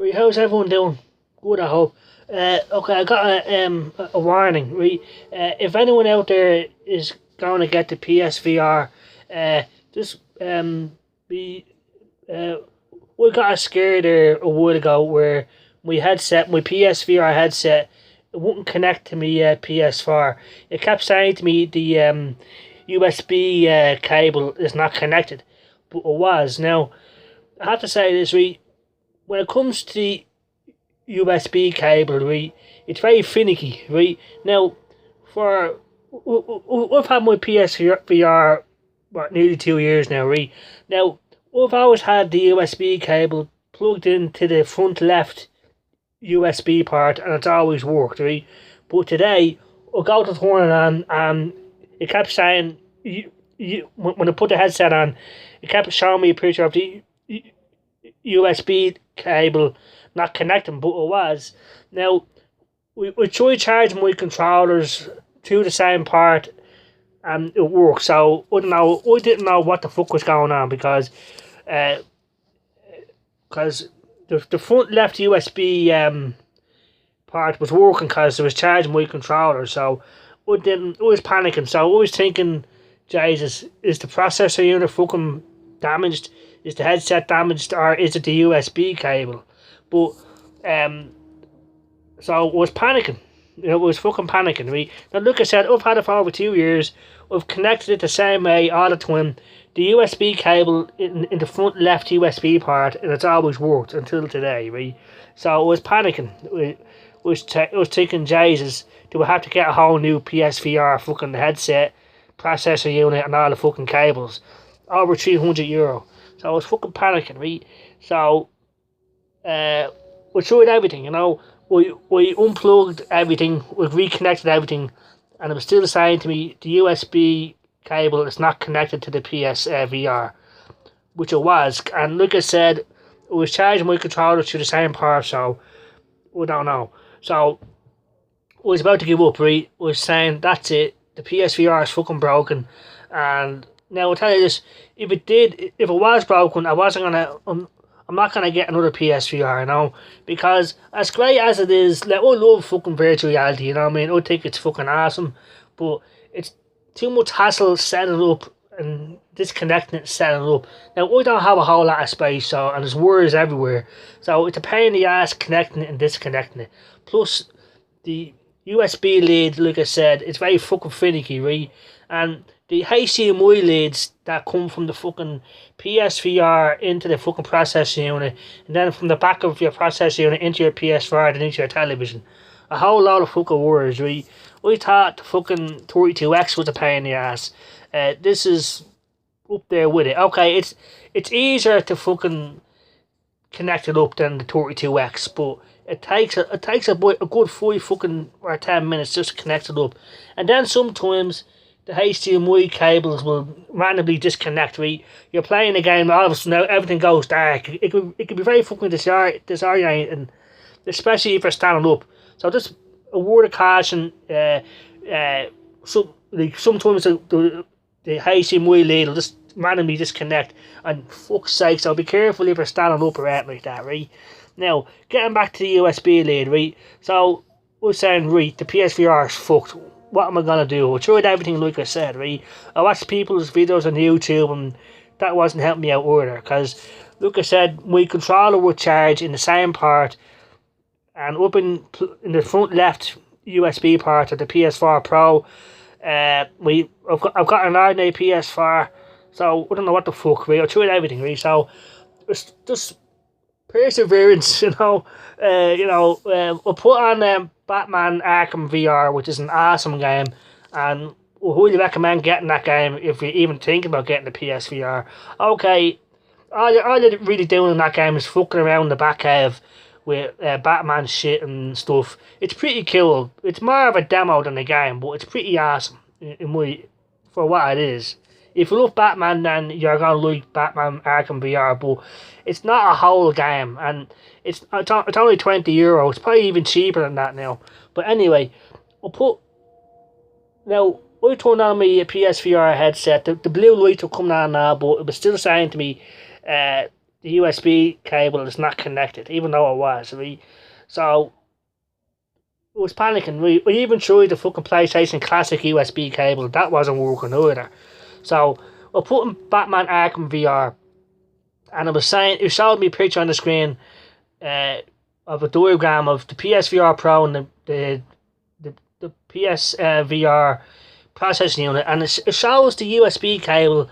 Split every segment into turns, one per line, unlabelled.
Right, how's everyone doing? Good, I hope. Okay, I got a warning. Right, if anyone out there is going to get the PSVR, just be we got scared there a while ago where my PSVR headset, it wouldn't connect to my PS4. It kept saying to me the USB cable is not connected, but it was. Now I have to say this, right? When it comes to the USB cable, right, it's very finicky, right? Now, for I've had my PSVR nearly 2 years now, right? Now, I've always had the USB cable plugged into the front left USB part, and it's always worked, right? But today, I got to turn it on, and it kept saying when I put the headset on, it kept showing me a picture of the USB cable not connecting, but it was. Now, we tried charging my controllers to the same part and it worked. So I don't know. I didn't know what the fuck was going on because the front left USB part was working because it was charging my controller. So I was panicking. So I was thinking, Jesus, is the processor unit fucking damaged? Is the headset damaged, or is it the USB cable? But so I was panicking. I was fucking panicking. Right? Now, like I said, I've had it for over 2 years. I've connected it the same way all the time. The USB cable in the front left USB part, and it's always worked until today. Right? So I was panicking. I was thinking, Jesus, do I have to get a whole new PSVR fucking headset, processor unit, and all the fucking cables? Over €300. So I was fucking panicking, right? So we tried everything, We unplugged everything, we reconnected everything, and it was still saying to me the USB cable is not connected to the PSVR, which it was. And like I said, I was charging my controller to the same part, so we don't know. So I was about to give up, right? I was saying that's it. The PSVR is fucking broken, and now I'll tell you this: if it was broken, I'm not gonna get another PSVR, because as great as it is, like, I love fucking virtual reality, you know what I mean? I think it's fucking awesome, but it's too much hassle setting it up and disconnecting it, setting it up. Now I don't have a whole lot of space, and there's wires everywhere, so it's a pain in the ass connecting it and disconnecting it. Plus the USB lead, like I said, it's very fucking finicky, right? And the HDMI leads that come from the fucking PSVR into the fucking processor unit, and then from the back of your processor unit into your PS4 and into your television. A whole lot of fucking wires, right? I thought the fucking 32X was a pain in the ass. This is up there with it. Okay, it's easier to fucking connect it up than the 32X, but it takes a good 5 fucking or 10 minutes just to connect it up, and then sometimes the HDMI cables will randomly disconnect, right? You're playing a game, all of a sudden everything goes dark. It could be very fucking disorienting, especially if you're standing up. So just a word of caution, sometimes the HDMI lead will just randomly disconnect, and fuck's sake, so be careful if you're standing up or anything like that, right? Now, getting back to the USB lead, right? So, we're saying, right, the PSVR is fucked. What am I gonna do? I tried everything, like I said, right? I watched people's videos on YouTube, and that wasn't helping me out either, because, like I said, my controller would charge in the same part, and up in the front left USB part of the PS4 Pro, I've got an ordinary PS4, so I don't know what the fuck, right? I tried everything, right? So it's just perseverance, I put on Batman Arkham VR, which is an awesome game, and I highly recommend getting that game if you're even thinking about getting the PSVR. Okay, all you're really doing in that game is fucking around the back cave with Batman shit and stuff. It's pretty cool. It's more of a demo than a game, but it's pretty awesome for what it is. If you love Batman, then you're gonna like Batman Arkham VR, but it's not a whole game, and it's only €20. It's probably even cheaper than that now. But anyway, I turned on my PSVR headset. The blue lights were coming on now, but it was still saying to me, the USB cable is not connected, even though it was. Right? So I was panicking. We even tried the fucking PlayStation Classic USB cable. That wasn't working either. So we're putting Batman Arkham VR, and I was saying, it showed me a picture on the screen of a diagram of the PSVR Pro and the PSVR processing unit, and it shows the USB cable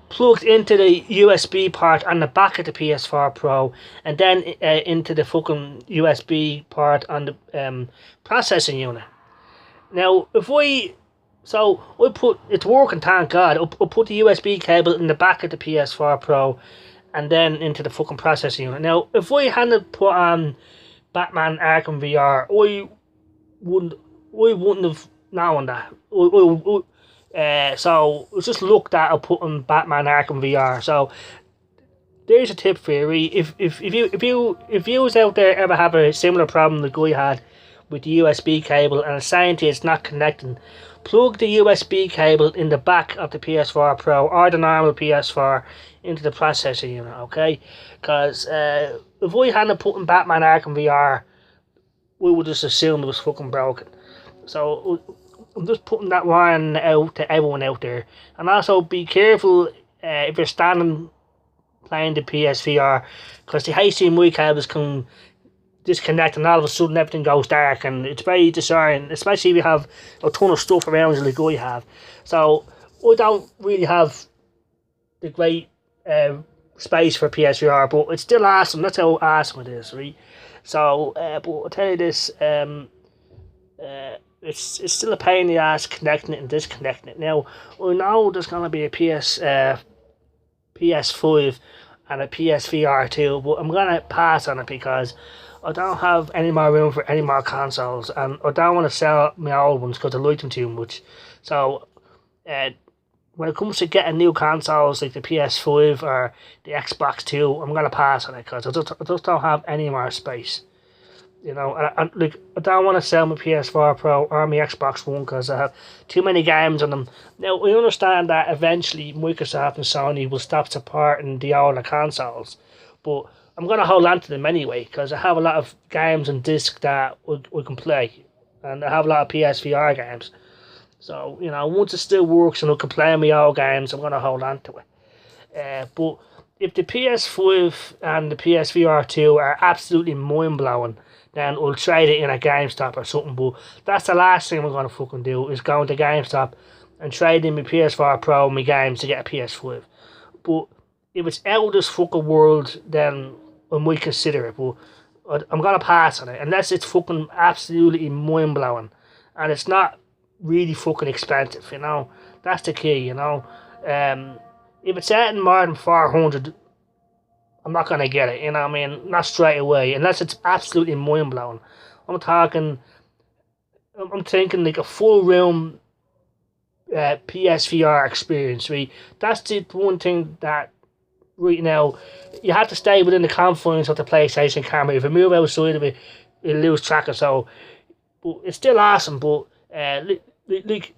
plugged into the USB port on the back of the PS4 Pro, and then into the fucking USB port on the processing unit. Now, I put, it's working, thank God. I put the USB cable in the back of the PS4 Pro, and then into the fucking processing unit. Now, if I hadn't put on Batman Arkham VR, I wouldn't have known that. So it's just looked at putting Batman Arkham VR. So there's a tip for you. If you was out there ever have a similar problem the guy had with the USB cable and it's saying to you it's not connecting, plug the USB cable in the back of the PS4 Pro or the normal PS4 into the processing unit, okay? Because if we hadn't put in Batman Arkham VR, we would just assume it was fucking broken. So I'm just putting that warning out to everyone out there. And also be careful if you're standing playing the PSVR, because the HDMI cables can disconnect and all of a sudden everything goes dark, and it's very disorienting, especially if you have a ton of stuff around you like I have. So I don't really have the great space for PSVR, but it's still awesome. That's how awesome it is, right? So but I'll tell you this, it's still a pain in the ass connecting it and disconnecting it. Now, I know there's going to be a PS5 and a PSVR 2, but I'm going to pass on it because I don't have any more room for any more consoles, and I don't want to sell my old ones because I like them too much. So, when it comes to getting new consoles like the PS5 or the Xbox 2, I'm going to pass on it because I just don't have any more space. You know, I don't want to sell my PS4 Pro or my Xbox One because I have too many games on them. Now, we understand that eventually Microsoft and Sony will stop supporting the older consoles, but I'm going to hold on to them anyway because I have a lot of games on disc that we can play, and I have a lot of PSVR games. So, you know, once it still works and I can play my old games, I'm going to hold on to it. But if the PS5 and the PSVR 2 are absolutely mind-blowing, then we'll trade it in a GameStop or something. But that's the last thing we're going to fucking do, is go into GameStop and trade in my PS4 Pro and my games to get a PS5. But if it's out of this fucking world, then I might consider it. But I'm going to pass on it, unless it's fucking absolutely mind-blowing. And it's not really fucking expensive, you know. That's the key, you know. If it's adding more than 400, I'm not going to get it, you know what I mean? Not straight away, unless it's absolutely mind-blowing. I'm thinking like a full room PSVR experience, right? That's the one thing that, right now, you have to stay within the confines of the PlayStation camera. If you move outside of it, you lose track of. So, but it's still awesome, but like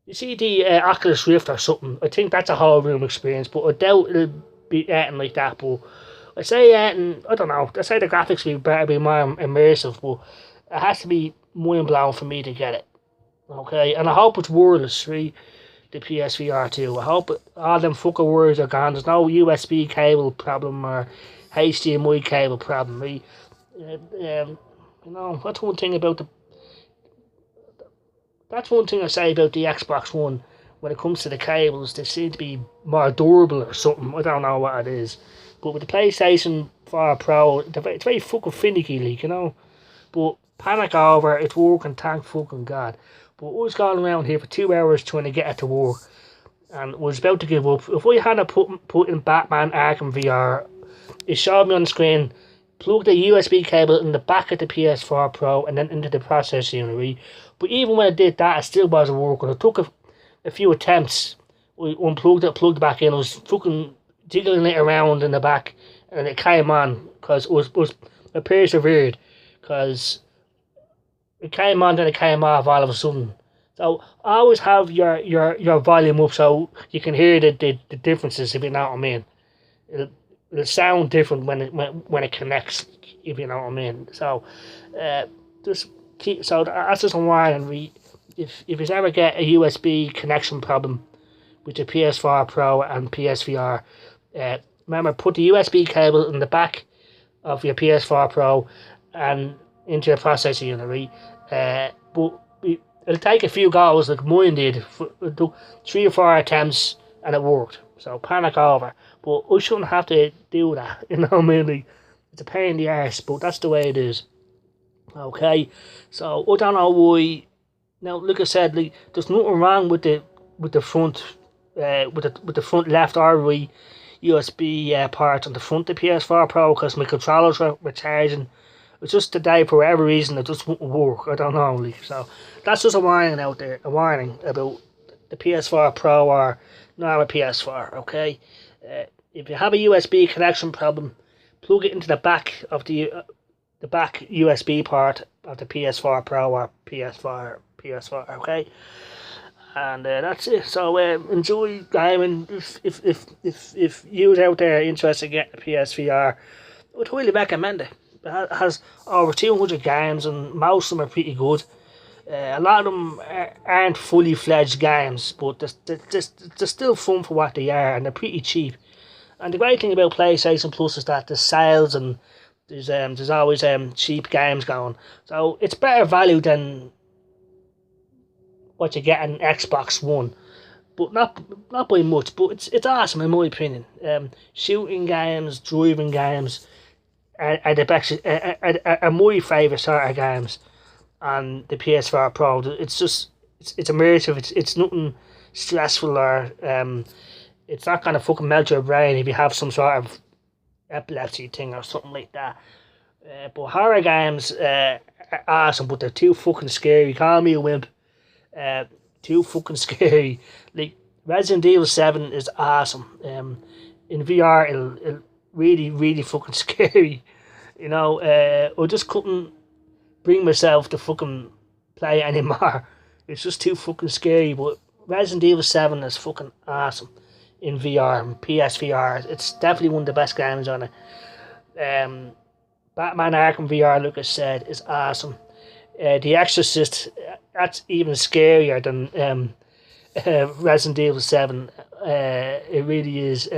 you see the Oculus Rift or something, I think that's a whole room experience, but I doubt it'll be anything like that. But I say I don't know, I say the graphics will better be more immersive, but it has to be mind-blowing for me to get it. Okay, and I hope it's wireless, right? The PSVR 2. I hope all them fucking wires are gone. There's no USB cable problem or HDMI cable problem, right? You know, that's one thing I say about the Xbox One. When it comes to the cables, they seem to be more durable or something. I don't know what it is. But with the PlayStation 4 Pro, it's very fucking finicky, like, you know. But panic over, it's working, thank fucking God. But I was going around here for 2 hours trying to get it to work, and was about to give up. If I hadn't put in Batman Arkham VR, it showed me on the screen, plug the USB cable in the back of the PS4 Pro and then into the processing unit, right? But even when I did that, it still wasn't working. It took a few attempts. We unplugged it, plugged it back in. I was fucking jiggling it around in the back, and it came on because it persevered, because it came on, then it came off all of a sudden. So always have your volume up so you can hear the differences, if you know what I mean. it'll sound different when it connects, if you know what I mean. So, just keep. So that's just why, and if you ever get a USB connection problem with the PS4 Pro and PSVR, remember, put the USB cable in the back of your PS4 Pro and into your processor unit, right? But it'll take a few goes, like mine did. It took 3 or 4 attempts and it worked. So panic over. But I shouldn't have to do that, you know what I mean? Like, it's a pain in the arse, but that's the way it is. Okay, so I don't know why. Now, like I said, like, there's nothing wrong with the front, with the front left or right USB part on the front of the PS4 Pro, because my controllers were charging. It's just today, for whatever reason, it just wouldn't work. I don't know. Like, so that's just a warning out there, a warning about the PS4 Pro or normal PS4. Okay, if you have a USB connection problem, plug it into the back of the back USB part of the PS4 Pro or PS4. Okay, and that's it. So enjoy gaming. If you're out there interested in getting a PSVR, I would highly recommend it. It has over 200 games, and most of them are pretty good. A lot of them aren't fully fledged games, but they're still fun for what they are, and they're pretty cheap. And the great thing about PlayStation Plus is that there's sales, and there's always cheap games going. So it's better value than what you get on Xbox One, but not by much. But it's awesome in my opinion. Shooting games, driving games are the best. Are my favourite sort of games. And the PS4 Pro, it's immersive. It's nothing stressful, or it's not gonna fucking melt your brain if you have some sort of epilepsy thing or something like that. But horror games are awesome, but they're too fucking scary. Call me a wimp. Too fucking scary. Like, Resident Evil 7 is awesome. In VR, it'll really, really fucking scary. You know, I just couldn't bring myself to fucking play anymore. It's just too fucking scary. But Resident Evil 7 is fucking awesome in VR and PSVR. It's definitely one of the best games on it. Batman Arkham VR, like I said, is awesome. The Exorcist, that's even scarier than Resident Evil 7. It really is.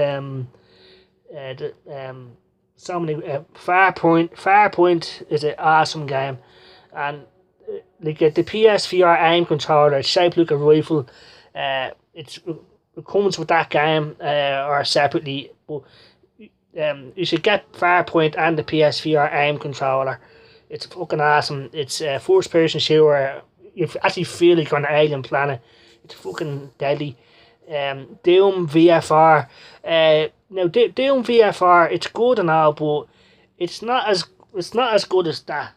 So many. Farpoint is an awesome game, and like the PSVR aim controller, it's shaped like a rifle. It comes with that game or separately, but you should get Farpoint and the PSVR aim controller. It's fucking awesome. It's a first person shooter. You actually feel like you're on an alien planet. It's fucking deadly. Doom VFR. Now Doom VFR, it's good and all, but it's not as good as that,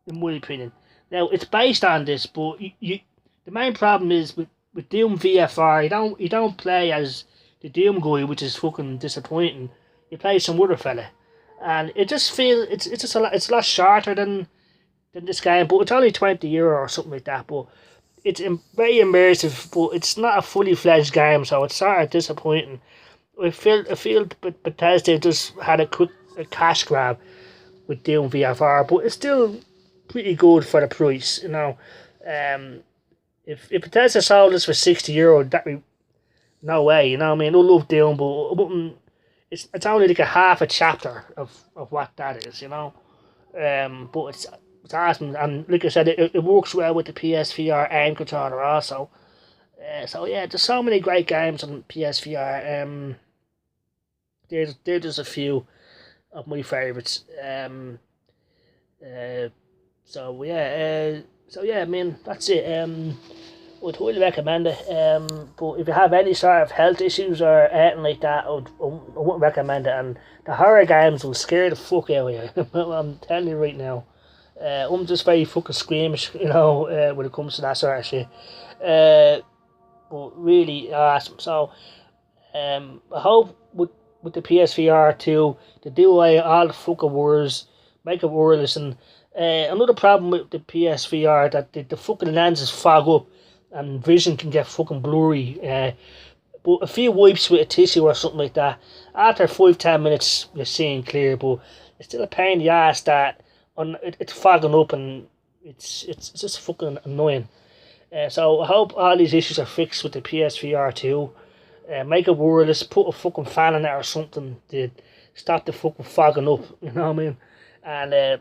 in my opinion. Now it's based on this, but you the main problem is with Doom VFR, you don't play as the Doom guy, which is fucking disappointing. You play some other fella, and it just feels it's a lot shorter than this game, but it's only €20 or something like that. But it's very immersive, but it's not a fully fledged game, so it's sort of disappointing. I feel Bethesda just had a cash grab with Doom VFR, but it's still pretty good for the price, you know. If Bethesda sold this for €60, that'd be no way, you know what I mean. I love Doom, but I wouldn't. It's only like a half a chapter of what that is, you know. But it's awesome, and like I said, it works well with the PSVR aim controller also. So yeah, there's so many great games on PSVR. There's just a few of my favourites. So yeah, I mean, that's it. I'd highly recommend it. But if you have any sort of health issues or anything like that, I wouldn't recommend it. And the horror games will scare the fuck out of you. I'm telling you right now. I'm just very fucking squeamish, you know, when it comes to that sort of shit. But really awesome. So, I hope with the PSVR 2, to do away all the fucking words, make it wireless. And another problem with the PSVR, that the fucking lenses fog up and vision can get fucking blurry. But But a few wipes with a tissue or something like that, after 5-10 minutes you're seeing clear. But it's still a pain in the ass that it's fogging up, and it's just fucking annoying. So I hope all these issues are fixed with the PSVR 2. Make it wireless, put a fucking fan in it or something to stop the fucking fogging up, you know what I mean? And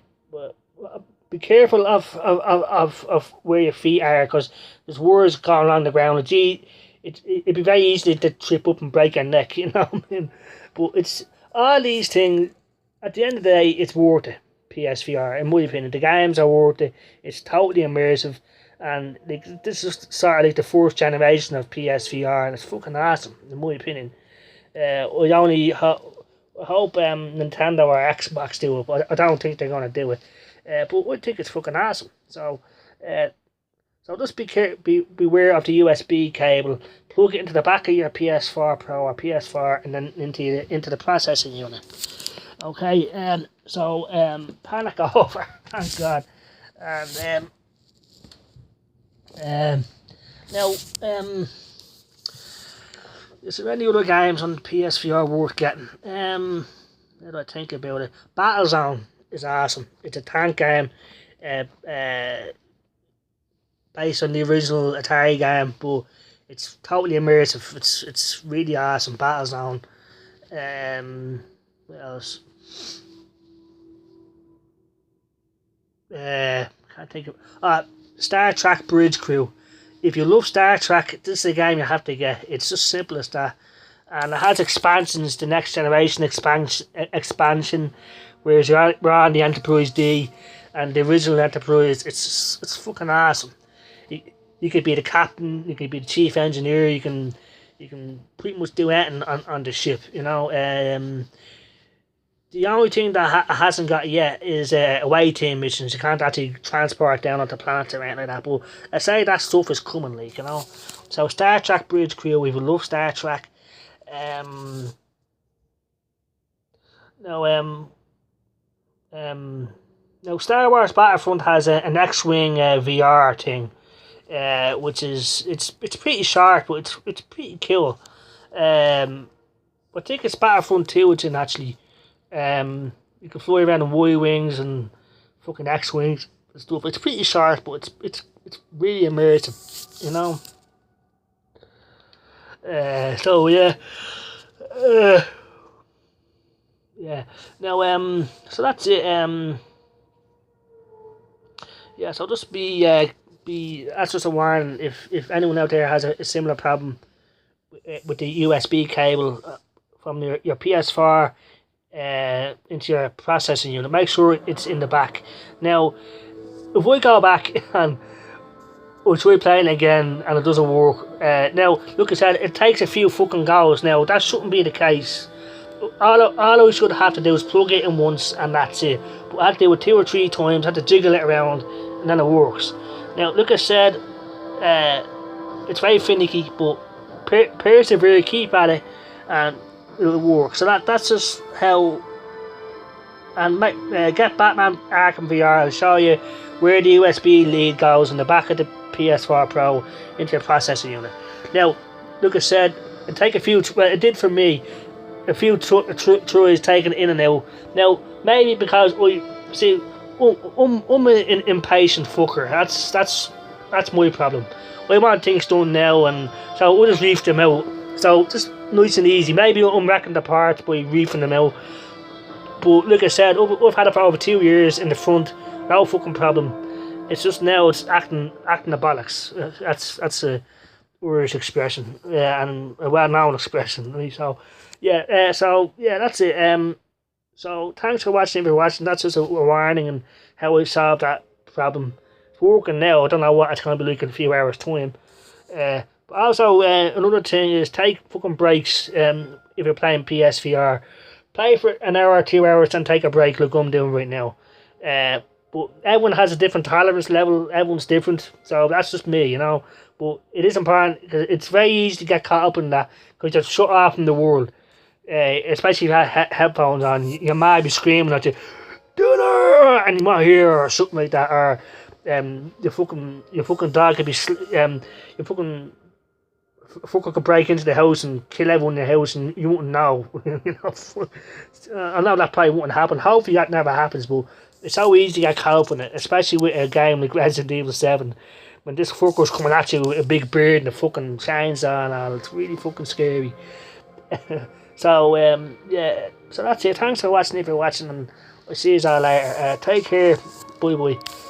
be careful of where your feet are, because there's wires going along the ground. Gee, it'd be very easy to trip up and break your neck, you know what I mean? But it's all these things, at the end of the day, it's worth it, PSVR, in my opinion. The games are worth it, it's totally immersive. And this is sort of like the fourth generation of PSVR, and it's fucking awesome, in my opinion. I only hope Nintendo or Xbox do it, but I don't think they're gonna do it. But I think it's fucking awesome. So just beware of the USB cable. Plug it into the back of your PS4 Pro or PS4, and then into the processing unit. Okay, panic over, thank God. And now, is there any other games on PSVR worth getting? How do I think about it? Battlezone is awesome. It's a tank game, based on the original Atari game, but it's totally immersive. It's really awesome. Battlezone. What else? Can't think of. Star Trek Bridge Crew. If you love Star Trek, this is a game you have to get. It's just simple as that. And it has expansions, the next generation expansion, whereas we're on the Enterprise D, and the original Enterprise, it's fucking awesome. You could be the captain, you could be the chief engineer, you can pretty much do anything on the ship, you know. The only thing that hasn't got yet is away team missions. You can't actually transport down onto planets or anything like that. But I say that stuff is coming, like, you know. So Star Trek Bridge Crew, we will love Star Trek. Now Star Wars Battlefront has an X-wing VR thing, which is it's pretty sharp, but it's pretty cool. I think it's Battlefront 2, which is actually. You can fly around in Y-wings and fucking X-wings and stuff. It's pretty sharp, but it's really immersive, you know. So yeah, yeah. Now so that's it. Yeah. So just be that's just a warning. If anyone out there has a similar problem with the USB cable from your PS4. Into your processing unit, make sure it's in the back. Now, if we go back and we try playing again and it doesn't work, now look, I said it takes a few fucking goes. Now that shouldn't be the case. All I should have to do is plug it in once and that's it. But I had to do it 2 or 3 times, had to jiggle it around, and then it works. Now, look, I said it's very finicky, but persevere, keep at it, and it'll work. So that's just how. And get Batman Arkham VR. I'll show you where the USB lead goes in the back of the PS4 Pro into your processing unit. Now, look, I said it take a few. Well, it did for me. A few tries taken in and out. Now, maybe because I'm an impatient fucker. That's my problem. I want things done now, and so I just reef them out. So just nice and easy. Maybe I'm wrecking the parts by reefing them out. But like I said, I've had it for over 2 years in the front, no fucking problem. It's just now it's acting the bollocks. That's a Irish expression, and a well-known expression. Right? So yeah, that's it. So thanks for watching. If you're watching, that's just a warning and how I solved that problem. It's working now. I don't know what it's going to be like in a few hours' time. But also, another thing is take fucking breaks. If you're playing PSVR, play for an hour or 2 hours and take a break, like I'm doing right now. But everyone has a different tolerance level. Everyone's different, so that's just me, you know. But it is important because it's very easy to get caught up in that because you're shut off from the world. Especially if you have headphones on, your might be screaming at you, dinner, and you might hear or something like that, or your fucking dog could be your fucking fucker could break into the house and kill everyone in the house and you wouldn't know. I know that probably wouldn't happen. Hopefully that never happens, but it's so easy to get caught up in it, especially with a game like Resident Evil 7. When this fucker's coming at you with a big beard and a fucking chainsaw and all, it's really fucking scary. So, yeah, so that's it. Thanks for watching if you're watching, and I'll see you all later. Take care. Bye bye.